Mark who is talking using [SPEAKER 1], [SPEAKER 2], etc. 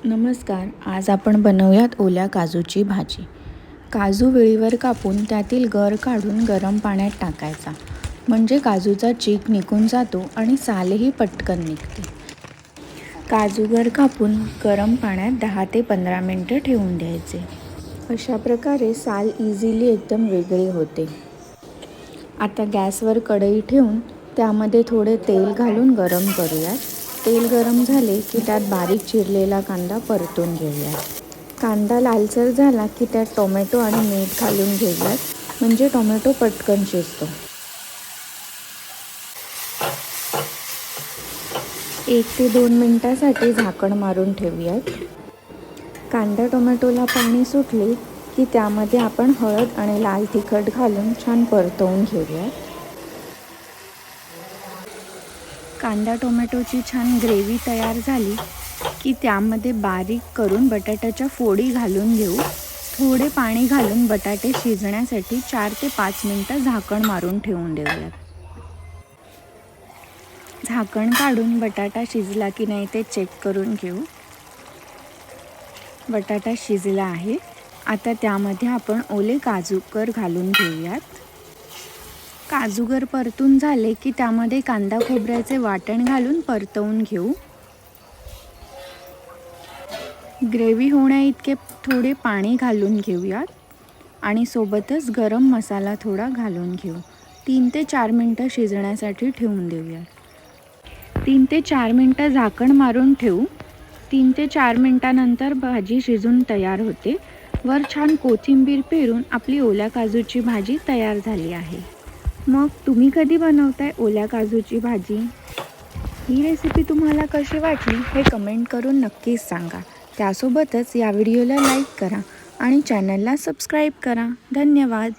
[SPEAKER 1] नमस्कार. आज आपण बनवूयात ओल्या काजूची भाजी. काजू वेळीवर कापून त्यातील गर काढून गरम पाण्यात टाकायचा, म्हणजे काजूचा चीक निघून जातो आणि सालही पटकन निघते. काजू गर कापून गरम पाण्यात 10 ते 15 मिनिटं ठेवून द्यायचे. अशा प्रकारे साल इझिली एकदम वेगळी होते. आता गॅसवर कढई ठेवून त्यामध्ये थोडे तेल घालून गरम करूयात. तेल गरम झाले की त्यात बारीक चिरलेला कांदा परतून घेऊयात. कांदा लालसर झाला की त्यात टोमॅटो आणि मीठ घालून घेऊयात, म्हणजे टोमॅटो पटकन शिजतो. 1 ते 2 मिनिटांसाठी झाकण मारून ठेवूयात. कांदा टोमॅटोला पाणी सुटले की त्यामध्ये आपण हळद आणि लाल तिखट घालून छान परतवून घेऊयात. कांदा टोमॅटोची छान ग्रेव्ही तयार झाली की त्यामध्ये बारीक करून बटाट्याच्या फोडी घालून घेऊ. थोडे पाणी घालून बटाटे शिजण्यासाठी 4 ते 5 मिनिटं झाकण मारून ठेवून देऊयात. झाकण काढून बटाटा शिजला की नाही ते चेक करून घेऊ. बटाटा शिजला आहे. आता त्यामध्ये आपण ओले काजूगर घालून घेऊयात. काजूगर परतून झाले की त्यामध्ये कांदा खोबऱ्याचे वाटण घालून परतवून घेऊ. ग्रेव्ही होण्या इतके थोडे पाणी घालून घेऊयात आणि सोबतच गरम मसाला थोडा घालून घेऊ. 3 ते 4 मिनिटं शिजण्यासाठी ठेवून देऊयात. 3 ते 4 मिनिटं झाकण मारून ठेवू. 3 ते 4 मिनिटांनंतर भाजी शिजून तयार होते. वर छान कोथिंबीर पेरून आपली ओल्या काजूची भाजी तयार झाली आहे. मग तुम्ही कधी बनवताय ओल्या काजूची भाजी? ही रेसिपी तुम्हाला कशी वाटली हे कमेंट करून नक्कीच सांगा. त्यासोबतच या व्हिडिओला लाईक करा आणि चॅनलला सबस्क्राईब करा. धन्यवाद.